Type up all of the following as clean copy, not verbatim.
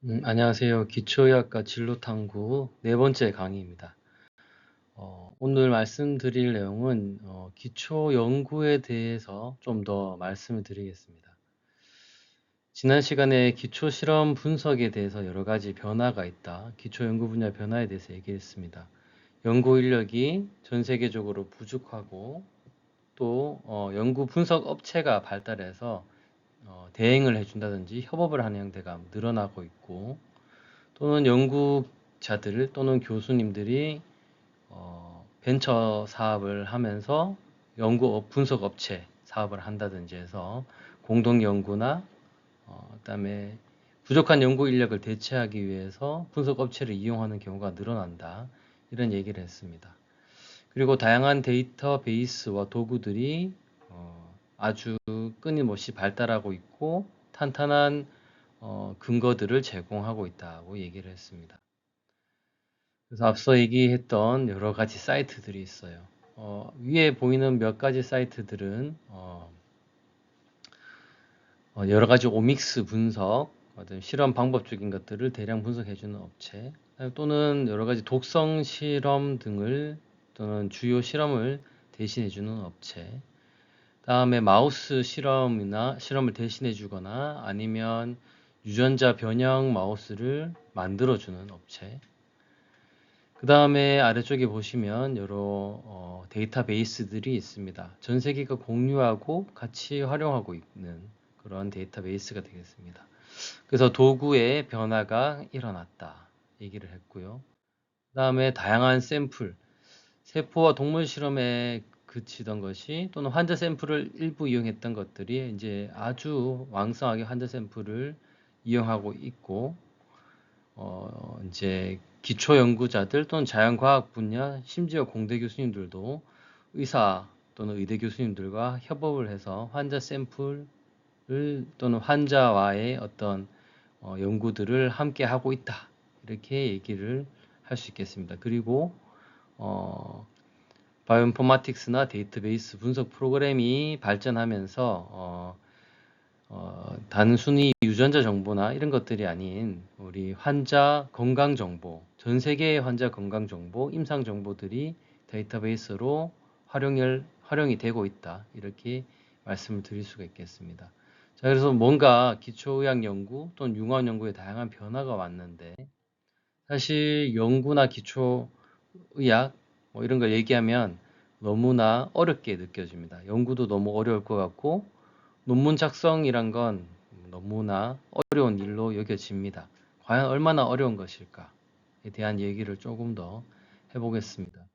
안녕하세요. 기초의학과 진로탐구 네 번째 강의입니다. 오늘 말씀드릴 내용은 기초 연구에 대해서 좀 더 말씀을 드리겠습니다. 지난 시간에 기초 실험 분석에 대해서 여러 가지 변화가 있다. 기초 연구 분야 변화에 대해서 얘기했습니다. 연구 인력이 전 세계적으로 부족하고 또 연구 분석 업체가 발달해서 대행을 해준다든지 협업을 하는 형태가 늘어나고 있고, 또는 연구자들 또는 교수님들이 벤처 사업을 하면서 분석 업체 사업을 한다든지 해서 공동 연구나 그다음에 부족한 연구 인력을 대체하기 위해서 분석 업체를 이용하는 경우가 늘어난다. 이런 얘기를 했습니다. 그리고 다양한 데이터베이스와 도구들이 아주 끊임없이 발달하고 있고 탄탄한 근거들을 제공하고 있다고 얘기를 했습니다. 그래서 앞서 얘기했던 여러 가지 사이트들이 있어요. 위에 보이는 몇 가지 사이트들은 여러 가지 오믹스 분석, 어떤 실험 방법적인 것들을 대량 분석해주는 업체, 또는 여러 가지 독성 실험 등을 또는 주요 실험을 대신해주는 업체, 다음에 마우스 실험을 대신해주거나 아니면 유전자 변형 마우스를 만들어주는 업체, 그 다음에 아래쪽에 보시면 여러 데이터베이스들이 있습니다. 전 세계가 공유하고 같이 활용하고 있는 그런 데이터베이스가 되겠습니다. 그래서 도구의 변화가 일어났다 얘기를 했고요. 그 다음에 다양한 샘플, 세포와 동물 실험에 그치던 것이 또는 환자 샘플을 일부 이용했던 것들이 이제 아주 왕성하게 환자 샘플을 이용하고 있고, 이제 기초 연구자들 또는 자연과학 분야, 심지어 공대 교수님들도 의사 또는 의대 교수님들과 협업을 해서 환자 샘플을 또는 환자와의 어떤 연구들을 함께 하고 있다. 이렇게 얘기를 할 수 있겠습니다. 그리고 바이오인포마틱스나 데이터베이스 분석 프로그램이 발전하면서 단순히 유전자 정보나 이런 것들이 아닌 우리 환자 건강 정보, 전 세계의 환자 건강 정보, 임상 정보들이 데이터베이스로 활용이 되고 있다. 이렇게 말씀을 드릴 수가 있겠습니다. 자, 그래서 뭔가 기초의학 연구 또는 융합 연구에 다양한 변화가 왔는데, 사실 연구나 기초의학 뭐 이런 걸 얘기하면 너무나 어렵게 느껴집니다. 연구도 너무 어려울 것 같고 논문 작성이란 건 너무나 어려운 일로 여겨집니다. 과연 얼마나 어려운 것일까에 대한 얘기를 조금 더 해보겠습니다.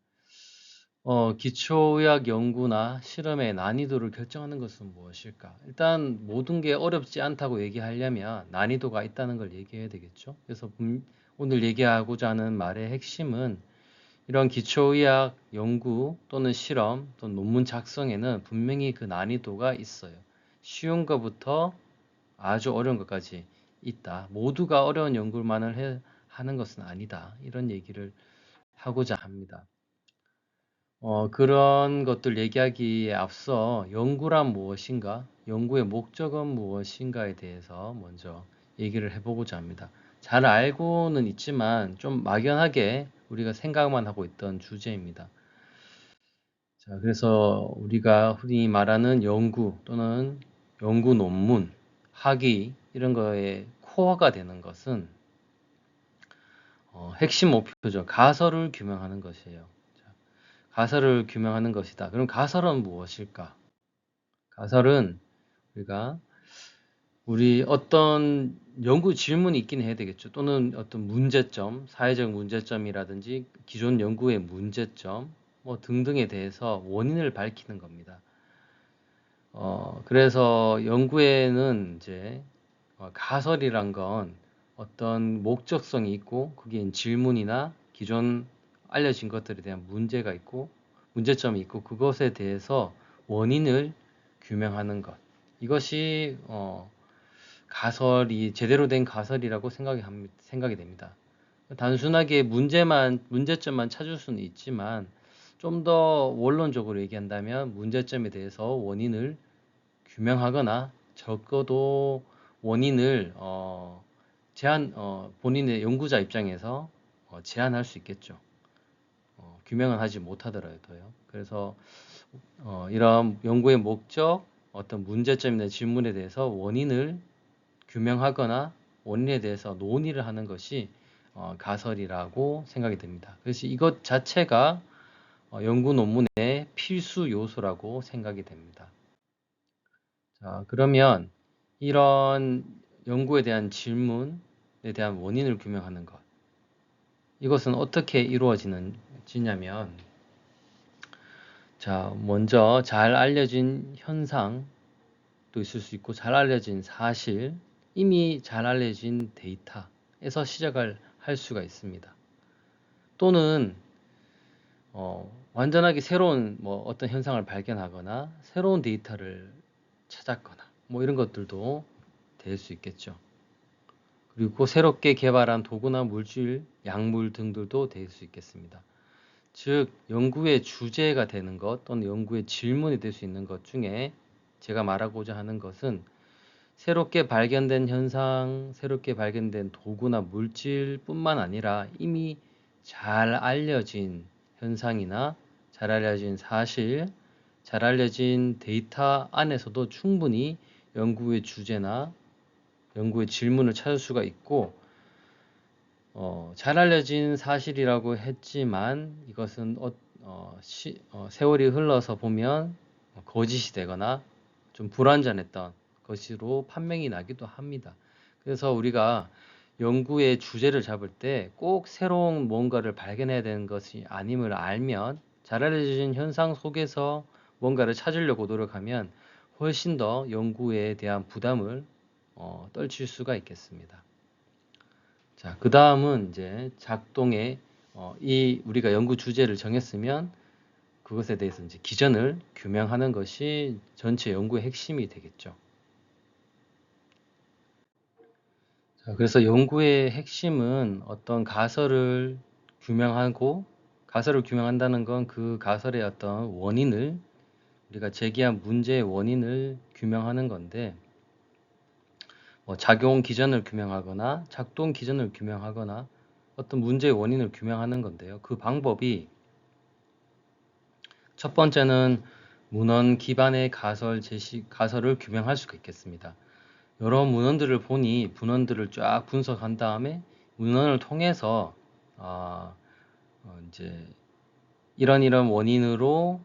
기초의학 연구나 실험의 난이도를 결정하는 것은 무엇일까? 일단 모든 게 어렵지 않다고 얘기하려면 난이도가 있다는 걸 얘기해야 되겠죠. 그래서 오늘 얘기하고자 하는 말의 핵심은 이런 기초의학 연구 또는 실험 또는 논문 작성에는 분명히 그 난이도가 있어요. 쉬운 것부터 아주 어려운 것까지 있다. 모두가 어려운 연구만을 하는 것은 아니다. 이런 얘기를 하고자 합니다. 그런 것들 얘기하기에 앞서 연구란 무엇인가, 연구의 목적은 무엇인가에 대해서 먼저 얘기를 해보고자 합니다. 잘 알고는 있지만 좀 막연하게 우리가 생각만 하고 있던 주제입니다. 자, 그래서 우리가 흔히 말하는 연구 또는 연구 논문, 학위 이런 거에 코어가 되는 것은 핵심 목표죠. 가설을 규명하는 것이에요. 자, 가설을 규명하는 것이다. 그럼 가설은 무엇일까? 가설은 우리 어떤 연구 질문이 있긴 해야 되겠죠. 또는 어떤 문제점, 사회적 문제점이라든지 기존 연구의 문제점 뭐 등등에 대해서 원인을 밝히는 겁니다. 그래서 연구에는 이제 가설이란 건 어떤 목적성이 있고 그게 질문이나 기존 알려진 것들에 대한 문제가 있고 문제점이 있고 그것에 대해서 원인을 규명하는 것. 이것이 가설이 제대로 된 가설이라고 생각이 됩니다. 단순하게 문제점만 찾을 수는 있지만 좀 더 원론적으로 얘기한다면 문제점에 대해서 원인을 규명하거나 적어도 원인을 본인의 연구자 입장에서 제한할 수 있겠죠. 규명은 하지 못하더라도요. 그래서 이런 연구의 목적, 어떤 문제점이나 질문에 대해서 원인을 규명하거나 원인에 대해서 논의를 하는 것이 가설이라고 생각이 됩니다. 그래서 이것 자체가 연구 논문의 필수 요소라고 생각이 됩니다. 자, 그러면 이런 연구에 대한 질문에 대한 원인을 규명하는 것. 이것은 어떻게 이루어지냐면, 자, 먼저 잘 알려진 현상도 있을 수 있고, 잘 알려진 사실, 이미 잘 알려진 데이터에서 시작을 할 수가 있습니다. 또는 완전하게 새로운 어떤 현상을 발견하거나 새로운 데이터를 찾았거나 이런 것들도 될 수 있겠죠. 그리고 새롭게 개발한 도구나 물질, 약물 등들도 될 수 있겠습니다. 즉, 연구의 주제가 되는 것 또는 연구의 질문이 될 수 있는 것 중에 제가 말하고자 하는 것은 새롭게 발견된 현상, 새롭게 발견된 도구나 물질뿐만 아니라 이미 잘 알려진 현상이나 잘 알려진 사실, 잘 알려진 데이터 안에서도 충분히 연구의 주제나 연구의 질문을 찾을 수가 있고, 잘 알려진 사실이라고 했지만 이것은 세월이 흘러서 보면 거짓이 되거나 좀 불완전했던 것으로 판명이 나기도 합니다. 그래서 우리가 연구의 주제를 잡을 때 꼭 새로운 뭔가를 발견해야 되는 것이 아님을 알면, 잘 알려진 현상 속에서 뭔가를 찾으려고 노력하면 훨씬 더 연구에 대한 부담을 떨칠 수가 있겠습니다. 자, 그 다음은 이제 작동의 우리가 연구 주제를 정했으면 그것에 대해서 이제 기전을 규명하는 것이 전체 연구의 핵심이 되겠죠. 자, 그래서 연구의 핵심은 어떤 가설을 규명하고, 가설을 규명한다는 건 그 가설의 어떤 원인을, 우리가 제기한 문제의 원인을 규명하는 건데, 작용 기전을 규명하거나 작동 기전을 규명하거나 어떤 문제의 원인을 규명하는 건데요. 그 방법이 첫 번째는 문헌 기반의 가설을 규명할 수가 있겠습니다. 여러 문헌들을 보니 문헌들을 쫙 분석한 다음에 문헌을 통해서 이제 이런 원인으로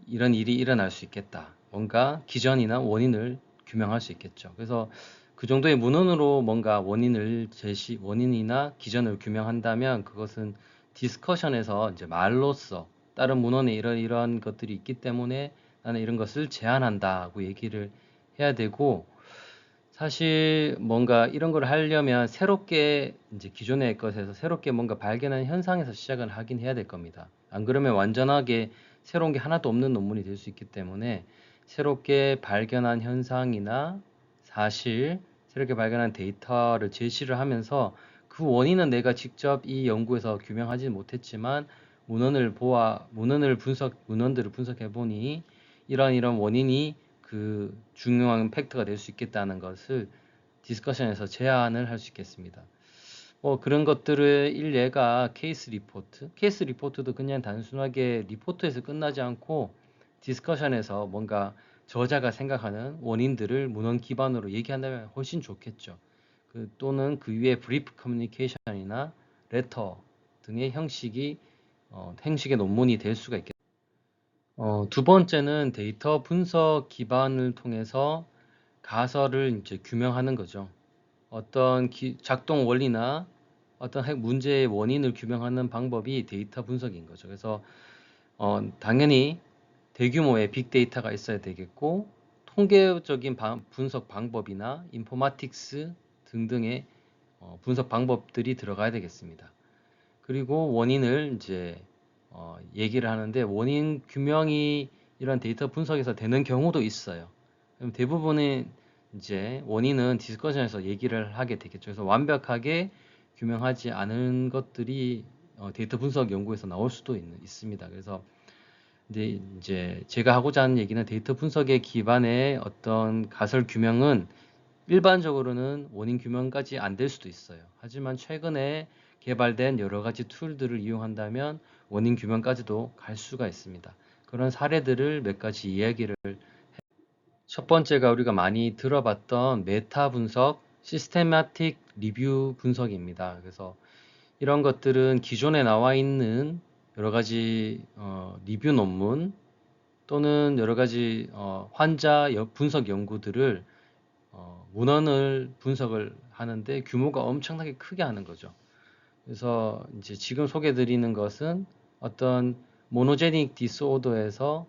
이런 일이 일어날 수 있겠다. 뭔가 기전이나 원인을 규명할 수 있겠죠. 그래서 그 정도의 문헌으로 뭔가 원인이나 기전을 규명한다면 그것은 디스커션에서 이제 말로써 다른 문헌에 이런 것들이 있기 때문에 나는 이런 것을 제안한다고 얘기를 해야 되고, 사실 뭔가 이런 걸 하려면 새롭게 이제 기존의 것에서 새롭게 뭔가 발견한 현상에서 시작을 하긴 해야 될 겁니다. 안 그러면 완전하게 새로운 게 하나도 없는 논문이 될 수 있기 때문에 새롭게 발견한 현상이나 사실, 새롭게 발견한 데이터를 제시를 하면서 그 원인은 내가 직접 이 연구에서 규명하지 못했지만 문헌들을 분석해 보니 이런 원인이 그 중요한 팩트가 될 수 있겠다는 것을 디스커션에서 제안을 할 수 있겠습니다. 그런 것들의 일례가 케이스 리포트도 그냥 단순하게 리포트에서 끝나지 않고 디스커션에서 뭔가 저자가 생각하는 원인들을 문헌 기반으로 얘기한다면 훨씬 좋겠죠. 또는 그 위에 브리프 커뮤니케이션이나 레터 등의 형식의 논문이 될 수가 있겠죠. 두 번째는 데이터 분석 기반을 통해서 가설을 이제 규명하는 거죠. 어떤 작동 원리나 어떤 문제의 원인을 규명하는 방법이 데이터 분석인 거죠. 그래서 당연히 대규모의 빅데이터가 있어야 되겠고, 통계적인 분석 방법이나 인포마틱스 등등의 분석 방법들이 들어가야 되겠습니다. 그리고 원인을 이제 얘기를 하는데, 원인 규명이 이런 데이터 분석에서 되는 경우도 있어요. 그럼 대부분의 이제 원인은 디스커션에서 얘기를 하게 되겠죠. 그래서 완벽하게 규명하지 않은 것들이 데이터 분석 연구에서 나올 수도 있습니다. 그래서 이제 제가 하고자 하는 얘기는 데이터 분석의 기반의 어떤 가설 규명은 일반적으로는 원인 규명까지 안 될 수도 있어요. 하지만 최근에 개발된 여러 가지 툴들을 이용한다면 원인 규명까지도 갈 수가 있습니다. 그런 사례들을 몇 가지 이야기를. 첫 번째가 우리가 많이 들어봤던 메타 분석, 시스테마틱 리뷰 분석입니다. 그래서 이런 것들은 기존에 나와 있는 여러 가지 리뷰 논문 또는 여러 가지 환자 분석 연구들을 문헌을 분석을 하는데 규모가 엄청나게 크게 하는 거죠. 그래서 이제 지금 소개드리는 것은 어떤 모노제닉 디스오더에서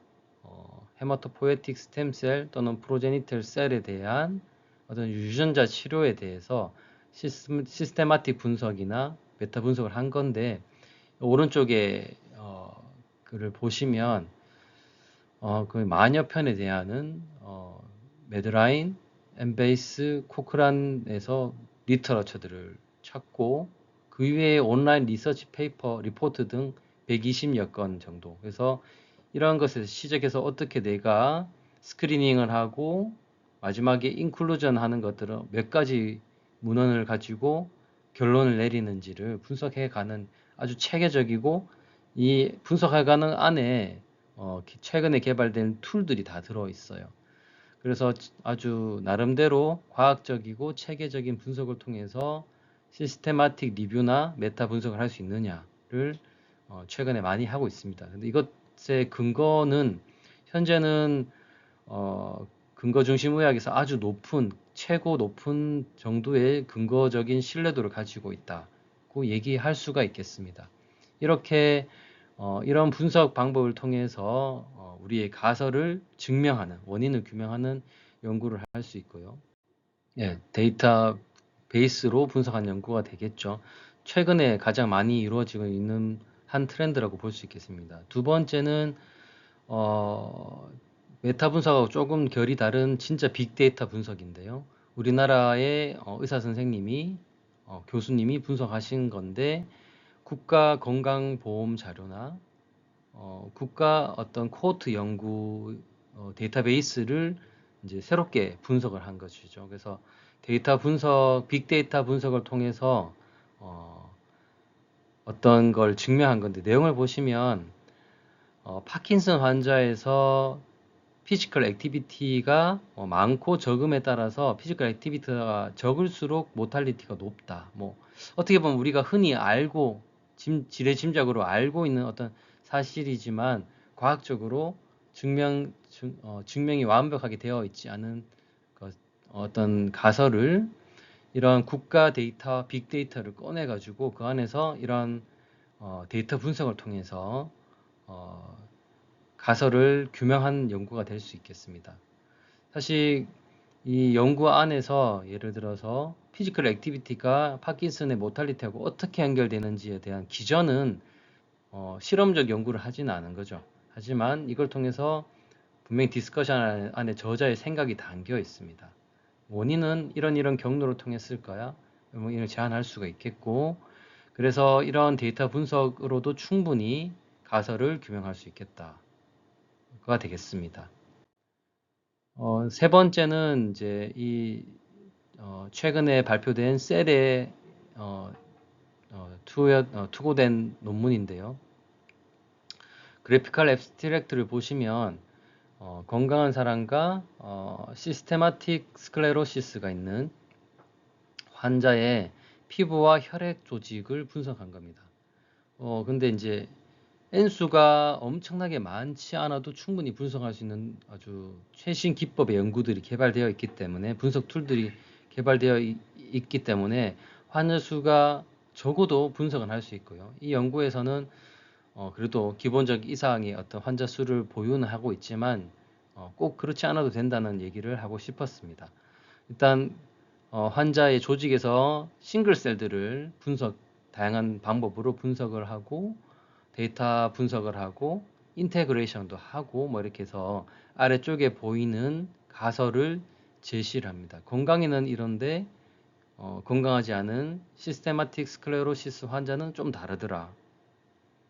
헤마토포ie틱 스템셀 또는 프로제니털 셀에 대한 어떤 유전자 치료에 대해서 시스테마틱 분석이나 메타 분석을 한 건데, 오른쪽에 글을 보시면 그 마녀 편에 대한 매드라인, 엠베이스, 코크란에서 리터러처들을 찾고 그 이외에 온라인 리서치 페이퍼, 리포트 등 120여 건 정도. 그래서 이러한 것에서 시작해서 어떻게 내가 스크리닝을 하고 마지막에 인클루전 하는 것들은 몇 가지 문헌을 가지고 결론을 내리는지를 분석해가는 아주 체계적이고, 이 분석해가는 안에 최근에 개발된 툴들이 다 들어있어요. 그래서 아주 나름대로 과학적이고 체계적인 분석을 통해서 시스테마틱 리뷰나 메타 분석을 할 수 있느냐를 최근에 많이 하고 있습니다. 근데 이것의 근거는 현재는 근거 중심 의학에서 아주 높은, 최고 높은 정도의 근거적인 신뢰도를 가지고 있다고 얘기할 수가 있겠습니다. 이렇게 이런 분석 방법을 통해서 우리의 가설을 증명하는, 원인을 규명하는 연구를 할 수 있고요. 예, 데이터 베이스로 분석한 연구가 되겠죠. 최근에 가장 많이 이루어지고 있는 한 트렌드라고 볼 수 있겠습니다. 두 번째는 메타 분석하고 조금 결이 다른 진짜 빅데이터 분석인데요. 우리나라의 의사 선생님이 교수님이 분석하신 건데, 국가 건강보험 자료나 국가 어떤 코호트 연구 데이터베이스를 이제 새롭게 분석을 한 것이죠. 그래서 데이터 분석, 빅데이터 분석을 통해서 어떤 걸 증명한 건데, 내용을 보시면 파킨슨 환자에서 피지컬 액티비티가 많고 적음에 따라서 피지컬 액티비티가 적을수록 모탈리티가 높다. 뭐 어떻게 보면 우리가 흔히 알고 지레짐작으로 알고 있는 어떤 사실이지만 과학적으로 증명이 완벽하게 되어 있지 않은 어떤 가설을, 이런 국가 데이터, 빅데이터를 꺼내 가지고 그 안에서 이런 데이터 분석을 통해서 가설을 규명한 연구가 될 수 있겠습니다. 사실 이 연구 안에서 예를 들어서 피지컬 액티비티가 파킨슨의 모탈리티하고 어떻게 연결되는지에 대한 기전은 실험적 연구를 하지는 않은 거죠. 하지만 이걸 통해서 분명히 디스커션 안에 저자의 생각이 담겨 있습니다. 원인은 이런 경로를 통했을까요? 뭐 이런 제안할 수가 있겠고, 그래서 이런 데이터 분석으로도 충분히 가설을 규명할 수 있겠다가 되겠습니다. 세 번째는 이제 이 최근에 발표된 셀에 투고된 논문인데요. 그래피컬 앱스트랙트를 보시면 건강한 사람과 시스테마틱 스클레로시스가 있는 환자의 피부와 혈액 조직을 분석한 겁니다. 근데 이제 N수가 엄청나게 많지 않아도 충분히 분석할 수 있는 아주 최신 기법의 연구들이 개발되어 있기 때문에, 분석 툴들이 개발되어 있기 때문에 환자 수가 적어도 분석은 할 수 있고요. 이 연구에서는 그래도 기본적 이상의 어떤 환자 수를 보유는 하고 있지만 꼭 그렇지 않아도 된다는 얘기를 하고 싶었습니다. 일단 환자의 조직에서 싱글셀들을 다양한 방법으로 분석을 하고 데이터 분석을 하고 인테그레이션도 하고 뭐 이렇게 해서 아래쪽에 보이는 가설을 제시를 합니다. 건강에는 이런데 건강하지 않은 시스테마틱 스클레로시스 환자는 좀 다르더라.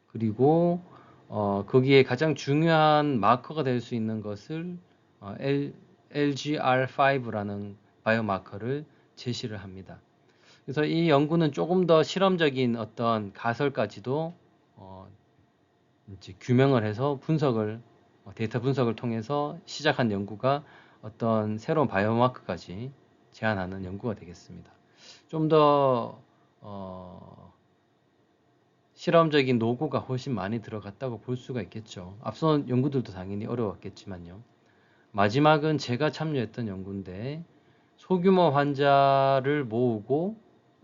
그리고 거기에 가장 중요한 마커가 될 수 있는 것을 LGR5라는 바이오마커를 제시를 합니다. 그래서 이 연구는 조금 더 실험적인 어떤 가설까지도 이제 규명을 해서 데이터 분석을 통해서 시작한 연구가 어떤 새로운 바이오마커까지 제안하는 연구가 되겠습니다. 좀 더 실험적인 노고가 훨씬 많이 들어갔다고 볼 수가 있겠죠. 앞선 연구들도 당연히 어려웠겠지만요. 마지막은 제가 참여했던 연구인데 소규모 환자를 모으고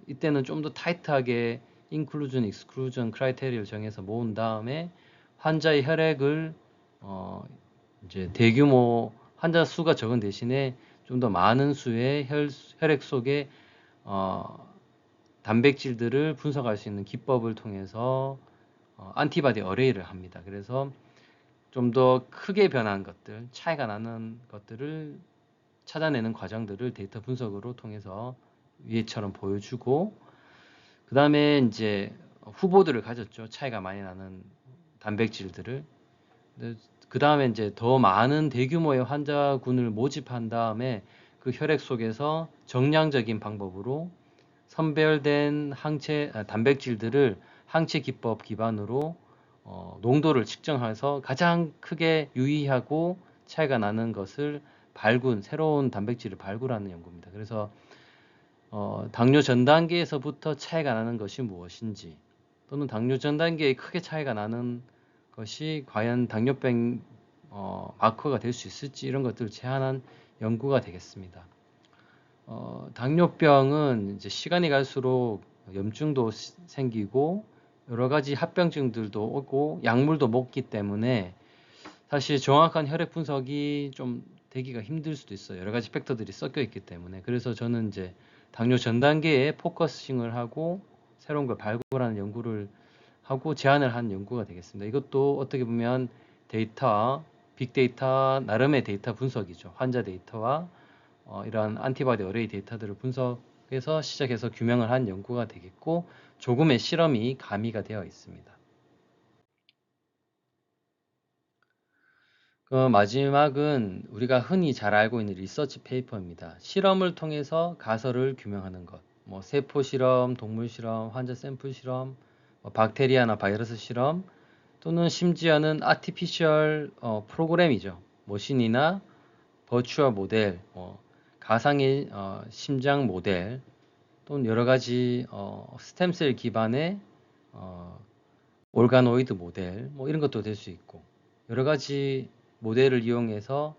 이때는 좀 더 타이트하게 인클루전, 익스클루전 크라이테리아를 정해서 모은 다음에 환자의 혈액을 이제 대규모 환자 수가 적은 대신에 좀 더 많은 수의 혈액 속에 단백질들을 분석할 수 있는 기법을 통해서 안티바디 어레이를 합니다. 그래서 좀 더 크게 변한 것들, 차이가 나는 것들을 찾아내는 과정들을 데이터 분석으로 통해서 위에처럼 보여주고, 그 다음에 이제 후보들을 가졌죠. 차이가 많이 나는 단백질들을. 그 다음에 이제 더 많은 대규모의 환자군을 모집한 다음에 그 혈액 속에서 정량적인 방법으로 선별된 단백질들을 항체 기법 기반으로 농도를 측정해서 가장 크게 유의하고 차이가 나는 것을 새로운 단백질을 발굴하는 연구입니다. 그래서 당뇨 전 단계에서부터 차이가 나는 것이 무엇인지, 또는 당뇨 전 단계에 크게 차이가 나는 것이 과연 당뇨병 마커가 될 수 있을지, 이런 것들을 제안한 연구가 되겠습니다. 당뇨병은 이제 시간이 갈수록 염증도 생기고 여러 가지 합병증들도 오고 약물도 먹기 때문에 사실 정확한 혈액 분석이 좀 되기가 힘들 수도 있어요. 여러 가지 팩터들이 섞여 있기 때문에. 그래서 저는 이제 당뇨 전 단계에 포커싱을 하고 새로운 걸 발굴하는 연구를 하고 제안을 한 연구가 되겠습니다. 이것도 어떻게 보면 빅데이터 나름의 데이터 분석이죠. 환자 데이터와 이러한 안티바디 어레이 데이터들을 분석해서 시작해서 규명을 한 연구가 되겠고, 조금의 실험이 가미가 되어 있습니다. 그 마지막은 우리가 흔히 잘 알고 있는 리서치 페이퍼입니다. 실험을 통해서 가설을 규명하는 것. 세포 실험, 동물 실험, 환자 샘플 실험, 박테리아나 바이러스 실험, 또는 심지어는 아티피셜 프로그램이죠. 머신이나 버추얼 모델, 가상의 심장 모델, 또는 여러 가지 스템셀 기반의 올가노이드 모델, 이런 것도 될 수 있고, 여러 가지 모델을 이용해서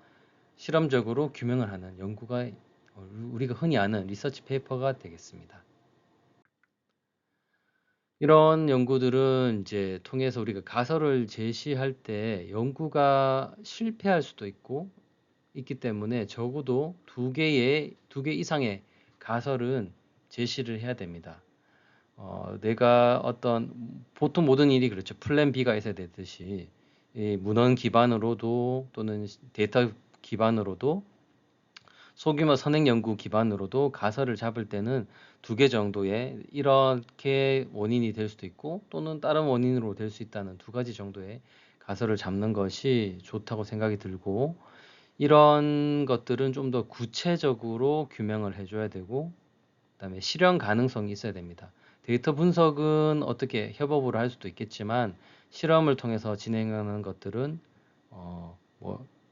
실험적으로 규명을 하는 연구가 우리가 흔히 아는 리서치 페이퍼가 되겠습니다. 이런 연구들은 이제 통해서 우리가 가설을 제시할 때 연구가 실패할 수도 있기 때문에 적어도 두 개 이상의 가설은 제시를 해야 됩니다. 내가 보통 모든 일이 그렇죠. 플랜 B가 있어야 되듯이 이 문헌 기반으로도 또는 데이터 기반으로도 소규모 선행 연구 기반으로도 가설을 잡을 때는 두 개 정도의 이렇게 원인이 될 수도 있고 또는 다른 원인으로 될 수 있다는 두 가지 정도의 가설을 잡는 것이 좋다고 생각이 들고, 이런 것들은 좀 더 구체적으로 규명을 해줘야 되고, 그다음에 실현 가능성이 있어야 됩니다. 데이터 분석은 어떻게 협업으로 할 수도 있겠지만 실험을 통해서 진행하는 것들은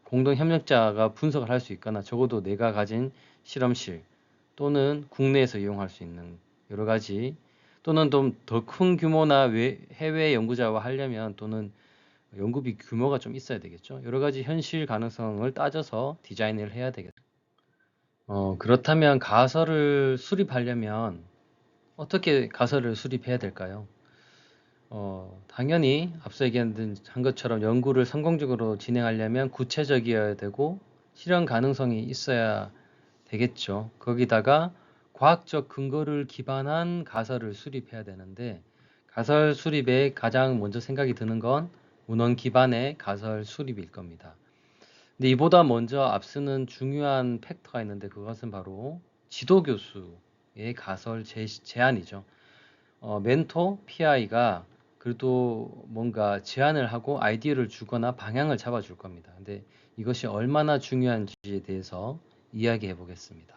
공동 협력자가 분석을 할 수 있거나 적어도 내가 가진 실험실 또는 국내에서 이용할 수 있는 여러 가지, 또는 좀 더 큰 규모나 해외 연구자와 하려면 또는 연구비 규모가 좀 있어야 되겠죠. 여러 가지 현실 가능성을 따져서 디자인을 해야 되겠죠. 그렇다면 가설을 수립하려면 어떻게 가설을 수립해야 될까요? 당연히 앞서 얘기한 것처럼 연구를 성공적으로 진행하려면 구체적이어야 되고 실현 가능성이 있어야 되겠죠. 거기다가 과학적 근거를 기반한 가설을 수립해야 되는데, 가설 수립에 가장 먼저 생각이 드는 건 문헌 기반의 가설 수립일 겁니다. 근데 이보다 먼저 앞서는 중요한 팩터가 있는데 그것은 바로 지도교수의 가설 제안이죠. 멘토, PI가 그래도 뭔가 제안을 하고 아이디어를 주거나 방향을 잡아줄 겁니다. 근데 이것이 얼마나 중요한지에 대해서 이야기해 보겠습니다.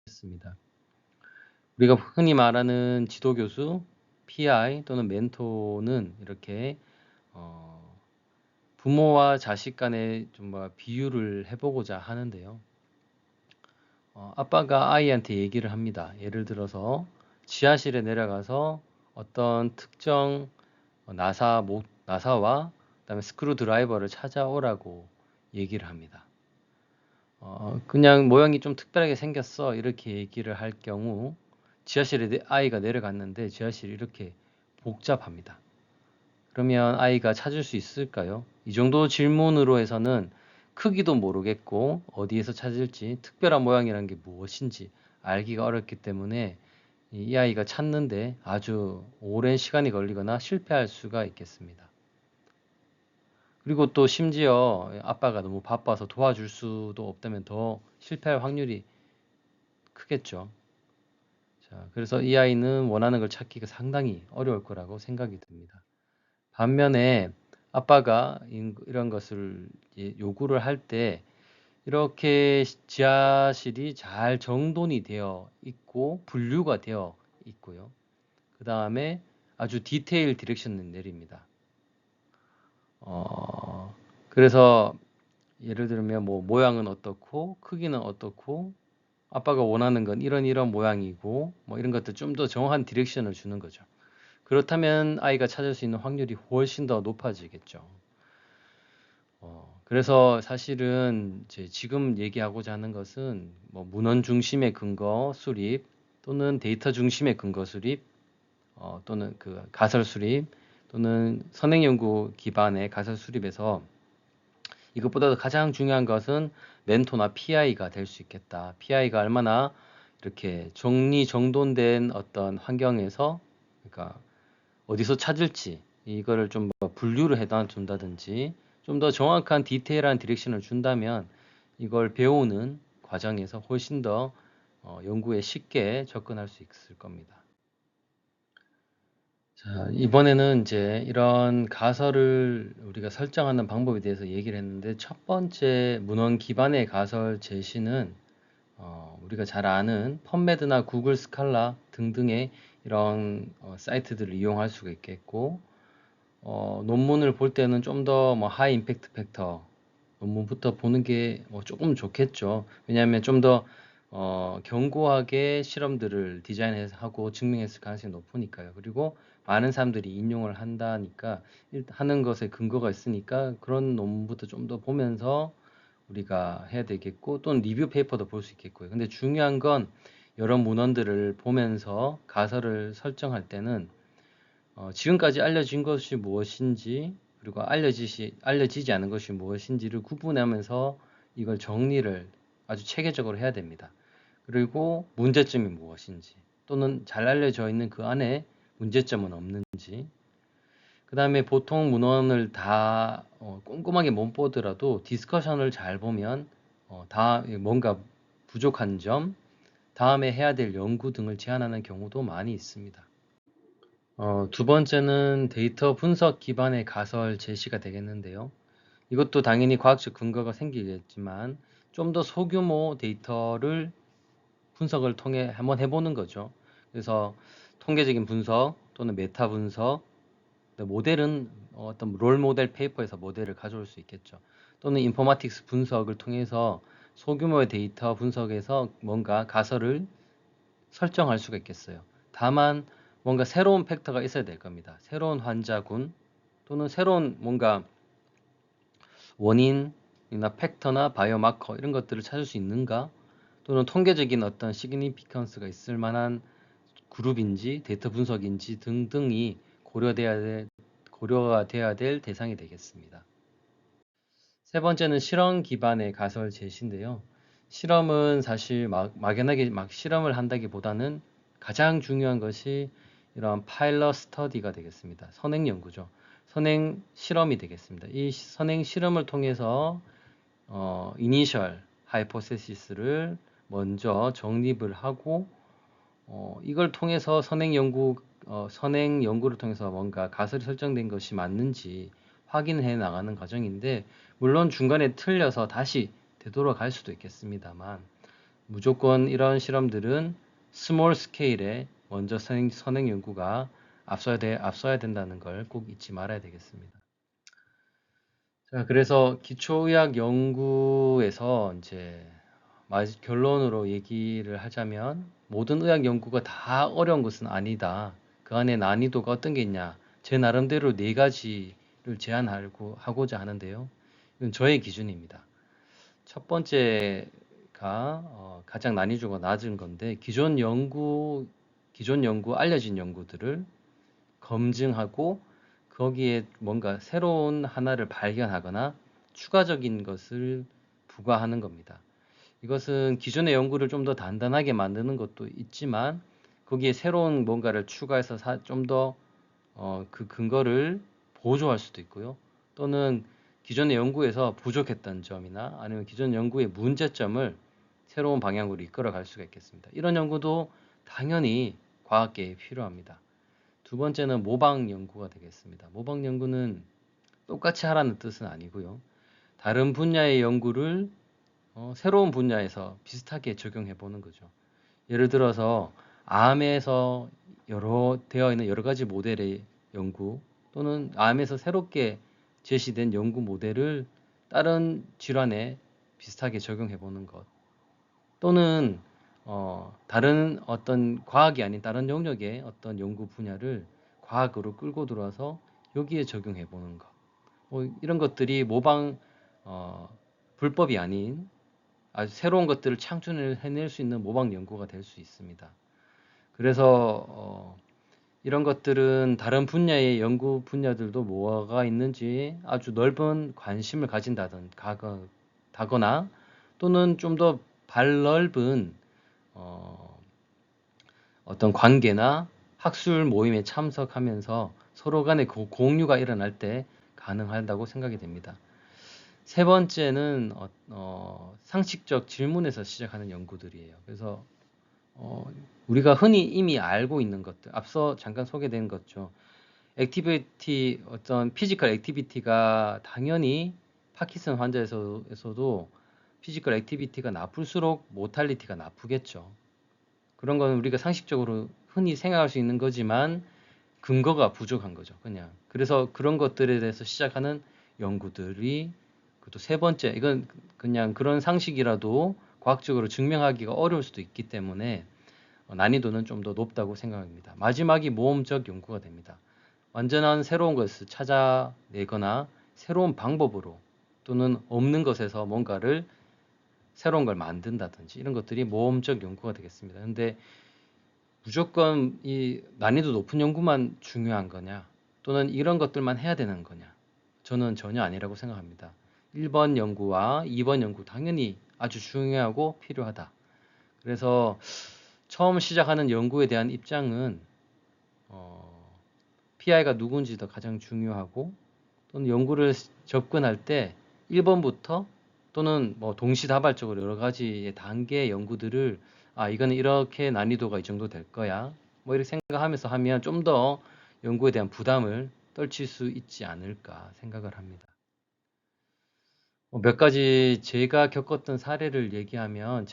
했습니다. 우리가 흔히 말하는 지도교수, PI 또는 멘토는 이렇게 부모와 자식 간의 좀 비유를 해보고자 하는데요. 아빠가 아이한테 얘기를 합니다. 예를 들어서 지하실에 내려가서 어떤 특정 나사와 그다음에 스크루 드라이버를 찾아오라고 얘기를 합니다. 그냥 모양이 좀 특별하게 생겼어 이렇게 얘기를 할 경우 지하실에 아이가 내려갔는데 지하실이 이렇게 복잡합니다. 그러면 아이가 찾을 수 있을까요? 이 정도 질문으로 해서는 크기도 모르겠고 어디에서 찾을지 특별한 모양이라는 게 무엇인지 알기가 어렵기 때문에 이 아이가 찾는데 아주 오랜 시간이 걸리거나 실패할 수가 있겠습니다. 그리고 또 심지어 아빠가 너무 바빠서 도와줄 수도 없다면 더 실패할 확률이 크겠죠. 자, 그래서 이 아이는 원하는 걸 찾기가 상당히 어려울 거라고 생각이 듭니다. 반면에 아빠가 이런 것을 요구를 할 때 이렇게 지하실이 잘 정돈이 되어 있고 분류가 되어 있고요. 그 다음에 아주 디테일 디렉션을 내립니다. 그래서 예를 들면 뭐 모양은 어떻고 크기는 어떻고 아빠가 원하는 건 이런 모양이고 뭐 이런 것들 좀 더 정확한 디렉션을 주는 거죠. 그렇다면 아이가 찾을 수 있는 확률이 훨씬 더 높아지겠죠. 그래서 사실은 이제 지금 얘기하고자 하는 것은 뭐 문헌 중심의 근거 수립 또는 데이터 중심의 근거 수립 또는 그 가설 수립 또는 선행 연구 기반의 가설 수립에서 이것보다도 가장 중요한 것은 멘토나 PI가 될 수 있겠다. PI가 얼마나 이렇게 정리정돈된 어떤 환경에서 그러니까 어디서 찾을지 이거를 좀 분류를 해다 준다든지 좀 더 정확한 디테일한 디렉션을 준다면 이걸 배우는 과정에서 훨씬 더 연구에 쉽게 접근할 수 있을 겁니다. 자, 이번에는 이제 이런 가설을 우리가 설정하는 방법에 대해서 얘기를 했는데 첫 번째 문헌 기반의 가설 제시는 우리가 잘 아는 펀메드나 구글 스칼라 등등의 이런 사이트들을 이용할 수가 있겠고 논문을 볼 때는 좀 더 뭐 하이 임팩트 팩터 논문부터 보는 게 조금 좋겠죠. 왜냐하면 좀 더 견고하게 실험들을 디자인해서 하고 증명했을 가능성이 높으니까요. 그리고 많은 사람들이 인용을 한다니까 하는 것에 근거가 있으니까 그런 논문부터 좀 더 보면서 우리가 해야 되겠고 또는 리뷰 페이퍼도 볼 수 있겠고요. 근데 중요한 건 여러 문헌들을 보면서 가설을 설정할 때는 지금까지 알려진 것이 무엇인지 그리고 알려지지 않은 것이 무엇인지를 구분하면서 이걸 정리를 아주 체계적으로 해야 됩니다. 그리고 문제점이 무엇인지 또는 잘 알려져 있는 그 안에 문제점은 없는지 그 다음에 보통 문헌을 다 꼼꼼하게 못 보더라도 디스커션을 잘 보면 다 뭔가 부족한 점, 다음에 해야 될 연구 등을 제안하는 경우도 많이 있습니다. 두 번째는 데이터 분석 기반의 가설 제시가 되겠는데요. 이것도 당연히 과학적 근거가 생기겠지만 좀 더 소규모 데이터를 분석을 통해 한번 해보는 거죠. 그래서 통계적인 분석 또는 메타 분석, 모델은 어떤 롤 모델 페이퍼에서 모델을 가져올 수 있겠죠. 또는 인포마틱스 분석을 통해서 소규모의 데이터 분석에서 뭔가 가설을 설정할 수가 있겠어요. 다만 뭔가 새로운 팩터가 있어야 될 겁니다. 새로운 환자군 또는 새로운 뭔가 원인이나 팩터나 바이오마커 이런 것들을 찾을 수 있는가 또는 통계적인 어떤 시그니피컨스가 있을 만한 그룹인지 데이터 분석인지 등등이 고려가 돼야 될 대상이 되겠습니다. 세 번째는 실험 기반의 가설 제시인데요. 실험은 사실 막연하게 막 실험을 한다기보다는 가장 중요한 것이 이러한 파일럿 스터디가 되겠습니다. 선행 연구죠. 선행 실험이 되겠습니다. 이 선행 실험을 통해서 이니셜 하이포테시스를 먼저 정립을 하고 이걸 통해서 선행 연구를 통해서 뭔가 가설이 설정된 것이 맞는지 확인해 나가는 과정인데 물론 중간에 틀려서 다시 되돌아갈 수도 있겠습니다만 무조건 이런 실험들은 스몰 스케일에 먼저 선행 연구가 앞서야 된다는 걸 꼭 잊지 말아야 되겠습니다. 자, 그래서 기초의학 연구에서 이제 결론으로 얘기를 하자면 모든 의학 연구가 다 어려운 것은 아니다. 그 안에 난이도가 어떤 게 있냐? 제 나름대로 네 가지를 제안하고자 하는데요. 이건 저의 기준입니다. 첫 번째가 가장 난이도가 낮은 건데 기존 연구, 알려진 연구들을 검증하고 거기에 뭔가 새로운 하나를 발견하거나 추가적인 것을 부과하는 겁니다. 이것은 기존의 연구를 좀 더 단단하게 만드는 것도 있지만 거기에 새로운 뭔가를 추가해서 좀 더 그 근거를 보조할 수도 있고요. 또는 기존의 연구에서 부족했던 점이나 아니면 기존 연구의 문제점을 새로운 방향으로 이끌어 갈 수가 있겠습니다. 이런 연구도 당연히 과학계에 필요합니다. 두 번째는 모방 연구가 되겠습니다. 모방 연구는 똑같이 하라는 뜻은 아니고요. 다른 분야의 연구를 새로운 분야에서 비슷하게 적용해 보는 거죠. 예를 들어서 암에서 되어 있는 여러 가지 모델의 연구 또는 암에서 새롭게 제시된 연구 모델을 다른 질환에 비슷하게 적용해 보는 것 또는 다른 어떤 과학이 아닌 다른 영역의 어떤 연구 분야를 과학으로 끌고 들어와서 여기에 적용해 보는 것. 이런 것들이 어, 불법이 아닌 아주 새로운 것들을 창출해낼 수 있는 모방 연구가 될 수 있습니다. 그래서 이런 것들은 다른 분야의 연구 분야들도 뭐가 있는지 아주 넓은 관심을 가진다거나 또는 좀 더 발넓은 어떤 관계나 학술 모임에 참석하면서 서로 간의 공유가 일어날 때 가능하다고 생각이 됩니다. 세 번째는 상식적 질문에서 시작하는 연구들이에요. 그래서 우리가 흔히 이미 알고 있는 것들, 앞서 잠깐 소개된 것죠. 어떤 피지컬 액티비티가 당연히 파킨슨 환자에서도 피지컬 액티비티가 나쁠수록 모탈리티가 나쁘겠죠. 그런 건 우리가 상식적으로 흔히 생각할 수 있는 거지만 근거가 부족한 거죠. 그냥. 그래서 그런 것들에 대해서 시작하는 연구들이 또 세 번째, 이건 그냥 그런 상식이라도 과학적으로 증명하기가 어려울 수도 있기 때문에 난이도는 좀 더 높다고 생각합니다. 마지막이 모험적 연구가 됩니다. 완전한 새로운 것을 찾아내거나 새로운 방법으로 또는 없는 것에서 뭔가를 새로운 걸 만든다든지 이런 것들이 모험적 연구가 되겠습니다. 근데 무조건 이 난이도 높은 연구만 중요한 거냐 또는 이런 것들만 해야 되는 거냐 저는 전혀 아니라고 생각합니다. 1번 연구와 2번 연구 당연히 아주 중요하고 필요하다. 그래서 처음 시작하는 연구에 대한 입장은 PI가 누군지도 가장 중요하고 또는 연구를 접근할 때 1번부터 또는 뭐 동시다발적으로 여러 가지의 단계의 연구들을 이거는 이렇게 난이도가 이 정도 될 거야 뭐 이렇게 생각하면서 하면 좀 더 연구에 대한 부담을 떨칠 수 있지 않을까 생각을 합니다. 몇 가지 제가 겪었던 사례를 얘기하면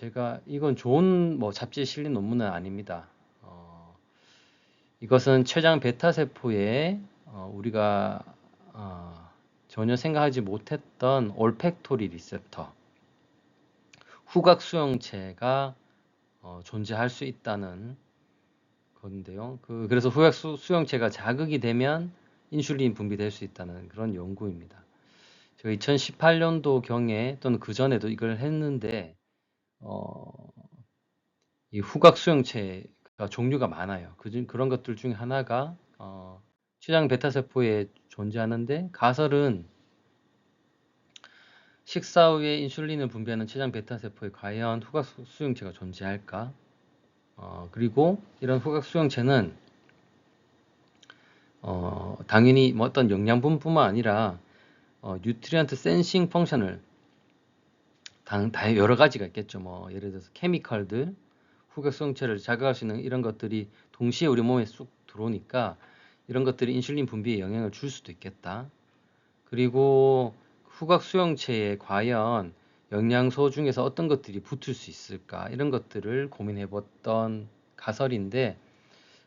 이건 좋은 뭐 잡지에 실린 논문은 아닙니다. 이것은 췌장 베타 세포에 우리가 전혀 생각하지 못했던 올팩토리 리셉터 후각 수용체가 존재할 수 있다는 건데요. 그래서 후각 수용체가 자극이 되면 인슐린 분비될 수 있다는 그런 연구입니다. 제가 2018년도 경에 또는 그 전에도 이걸 했는데 이 후각 수용체가 종류가 많아요. 그런 것들 중에 하나가 췌장 베타 세포에 존재하는데 가설은 식사 후에 인슐린을 분비하는 췌장 베타 세포에 과연 후각 수용체가 존재할까? 그리고 이런 후각 수용체는 당연히 뭐 어떤 영양분뿐만 아니라 뉴트리언트 센싱 펑션을 다 여러 가지가 있겠죠. 뭐 예를 들어서 케미컬들, 후각 수용체를 자극할 수 있는 이런 것들이 동시에 우리 몸에 쑥 들어오니까 이런 것들이 인슐린 분비에 영향을 줄 수도 있겠다. 그리고 후각 수용체에 과연 영양소 중에서 어떤 것들이 붙을 수 있을까 이런 것들을 고민해 봤던 가설인데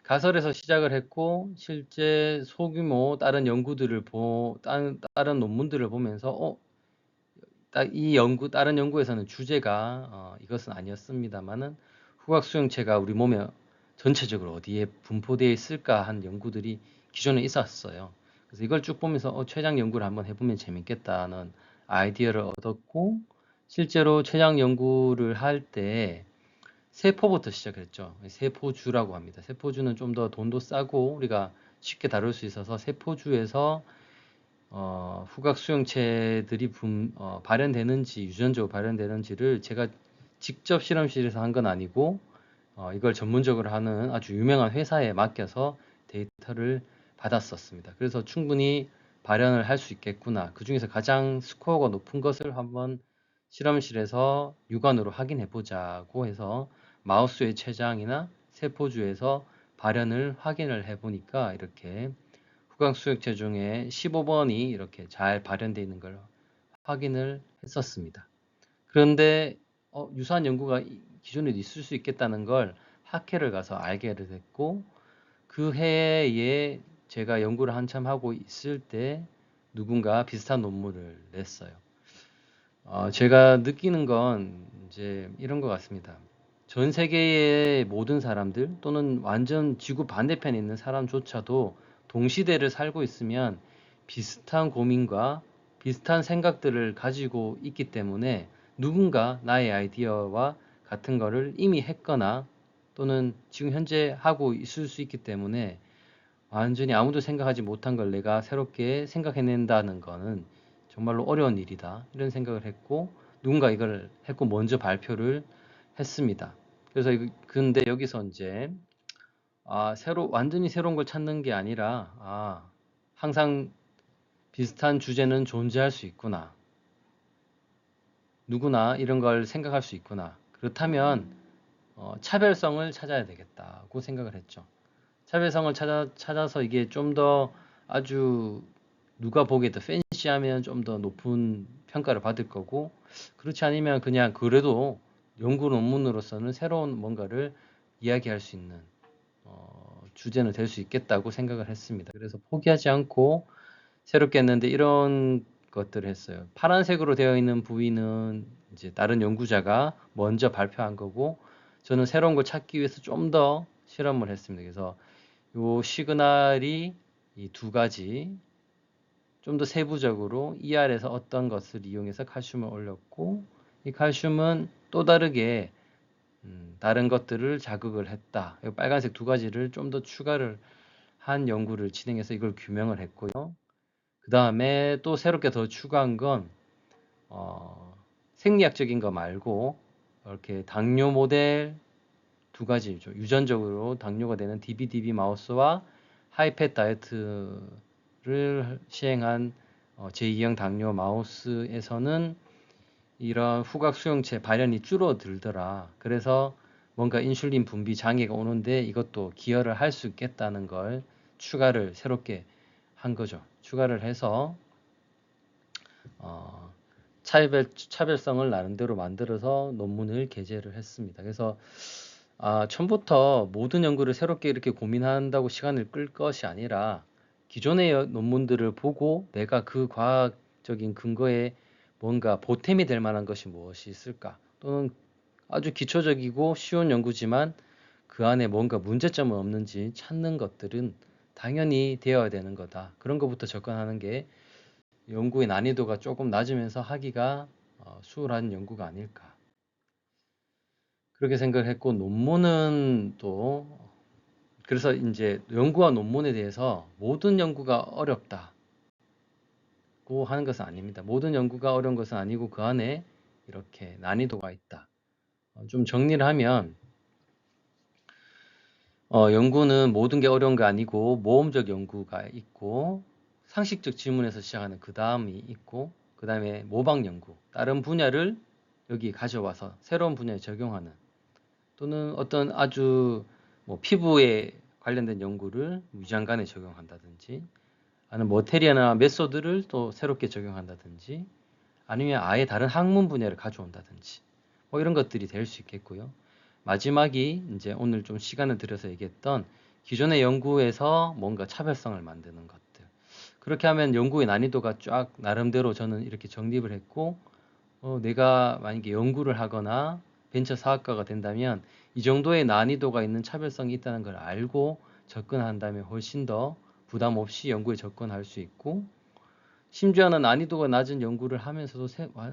가설에서 시작을 했고 실제 소규모 다른 연구들을 다른 논문들을 보면서 다른 연구에서는 주제가 이것은 아니었습니다만은 후각 수용체가 우리 몸에 전체적으로 어디에 분포되어 있을까 한 연구들이 기존에 있었어요. 그래서 이걸 쭉 보면서 췌장 연구를 한번 해보면 재밌겠다는 아이디어를 얻었고 실제로 췌장 연구를 할 때 세포부터 시작했죠. 세포주라고 합니다. 세포주는 좀 더 돈도 싸고 우리가 쉽게 다룰 수 있어서 세포주에서 후각 수용체들이 발현되는지 유전적으로 발현되는지를 제가 직접 실험실에서 한 건 아니고 이걸 전문적으로 하는 아주 유명한 회사에 맡겨서 데이터를 받았었습니다. 그래서 충분히 발현을 할 수 있겠구나. 그 중에서 가장 스코어가 높은 것을 한번 실험실에서 육안으로 확인해 보자고 해서 마우스의 췌장이나 세포주에서 발현을 확인을 해 보니까 이렇게 후각수액체 중에 15번이 이렇게 잘 발현되어 있는 걸 확인을 했었습니다. 그런데 유사한 연구가 기존에 있을 수 있겠다는 걸 학회를 가서 알게 됐고 그 해에 제가 연구를 한참 하고 있을 때 누군가 비슷한 논문을 냈어요. 제가 느끼는 건 이제 이런 것 같습니다. 전 세계의 모든 사람들 또는 완전 지구 반대편에 있는 사람조차도 동시대를 살고 있으면 비슷한 고민과 비슷한 생각들을 가지고 있기 때문에 누군가 나의 아이디어와 같은 거를 이미 했거나 또는 지금 현재 하고 있을 수 있기 때문에 완전히 아무도 생각하지 못한 걸 내가 새롭게 생각해낸다는 거는 정말로 어려운 일이다. 이런 생각을 했고 누군가 이걸 했고 먼저 발표를 했습니다. 그래서 근데 여기서 이제 완전히 새로운 걸 찾는 게 아니라 항상 비슷한 주제는 존재할 수 있구나. 누구나 이런 걸 생각할 수 있구나. 그렇다면 차별성을 찾아야 되겠다고 생각을 했죠. 차별성을 찾아서 이게 좀 더 아주 누가 보기에 더 팬시하면 좀 더 높은 평가를 받을 거고 그렇지 않으면 그냥 그래도 연구 논문으로서는 새로운 뭔가를 이야기할 수 있는 주제는 될 수 있겠다고 생각을 했습니다. 그래서 포기하지 않고 새롭게 했는데 이런 것들을 했어요. 파란색으로 되어 있는 부위는 이제 다른 연구자가 먼저 발표한 거고 저는 새로운 걸 찾기 위해서 좀 더 실험을 했습니다. 그래서 요 시그널이 이 두 가지 좀 더 세부적으로 ER에서 어떤 것을 이용해서 칼슘을 올렸고 이 칼슘은 또 다르게 다른 것들을 자극을 했다. 빨간색 두 가지를 좀 더 추가를 한 연구를 진행해서 이걸 규명을 했고요. 그 다음에 또 새롭게 더 추가한 건 생리학적인 거 말고 이렇게 당뇨 모델 두 가지죠. 유전적으로 당뇨가 되는 DBDB 마우스와 하이팻 다이어트를 시행한 제2형 당뇨 마우스에서는 이런 후각 수용체 발현이 줄어들더라. 그래서 뭔가 인슐린 분비 장애가 오는데 이것도 기여를 할 수 있겠다는 걸 추가를 새롭게 한 거죠. 추가를 해서 차별성을 나름대로 만들어서 논문을 게재를 했습니다. 그래서 처음부터 모든 연구를 새롭게 이렇게 고민한다고 시간을 끌 것이 아니라 기존의 논문들을 보고 내가 그 과학적인 근거에 뭔가 보탬이 될 만한 것이 무엇이 있을까? 또는 아주 기초적이고 쉬운 연구지만 그 안에 뭔가 문제점은 없는지 찾는 것들은 당연히 되어야 되는 거다. 그런 것부터 접근하는 게 연구의 난이도가 조금 낮으면서 하기가 수월한 연구가 아닐까. 그렇게 생각을 했고 논문은 또 그래서 이제 연구와 논문에 대해서 모든 연구가 어렵다고 하는 것은 아닙니다. 모든 연구가 어려운 것은 아니고 그 안에 이렇게 난이도가 있다. 좀 정리를 하면 연구는 모든 게 어려운 게 아니고 모험적 연구가 있고 상식적 질문에서 시작하는 그 다음이 있고 그 다음에 모방 연구 다른 분야를 여기 가져와서 새로운 분야에 적용하는 또는 어떤 아주 피부에 관련된 연구를 위장관에 적용한다든지 아니면 머테리아나 메소드를 또 새롭게 적용한다든지 아니면 아예 다른 학문 분야를 가져온다든지 뭐 이런 것들이 될 수 있겠고요. 마지막이 이제 오늘 좀 시간을 들여서 얘기했던 기존의 연구에서 뭔가 차별성을 만드는 것들. 그렇게 하면 연구의 난이도가 쫙 나름대로 저는 이렇게 정립을 했고, 내가 만약에 연구를 하거나 벤처 사업가가 된다면 이 정도의 난이도가 있는 차별성이 있다는 걸 알고 접근한다면 훨씬 더 부담 없이 연구에 접근할 수 있고, 심지어는 난이도가 낮은 연구를 하면서도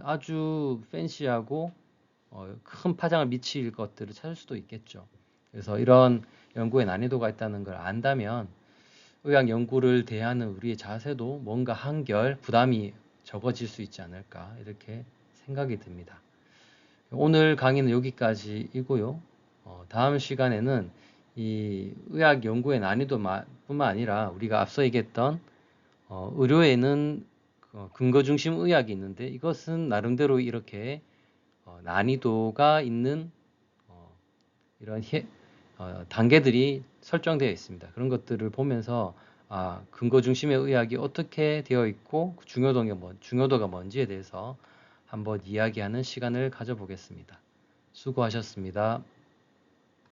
아주 팬시하고 큰 파장을 미칠 것들을 찾을 수도 있겠죠. 그래서 이런 연구에 난이도가 있다는 걸 안다면 의학 연구를 대하는 우리의 자세도 뭔가 한결 부담이 적어질 수 있지 않을까 이렇게 생각이 듭니다. 오늘 강의는 여기까지이고요. 다음 시간에는 이 의학 연구의 난이도뿐만 아니라 우리가 앞서 얘기했던 의료에는 근거 중심 의학이 있는데 이것은 나름대로 이렇게 난이도가 있는 이런 단계들이 설정되어 있습니다. 그런 것들을 보면서 근거 중심의 의학이 어떻게 되어 있고 중요도가 뭔지에 대해서 한번 이야기하는 시간을 가져보겠습니다. 수고하셨습니다.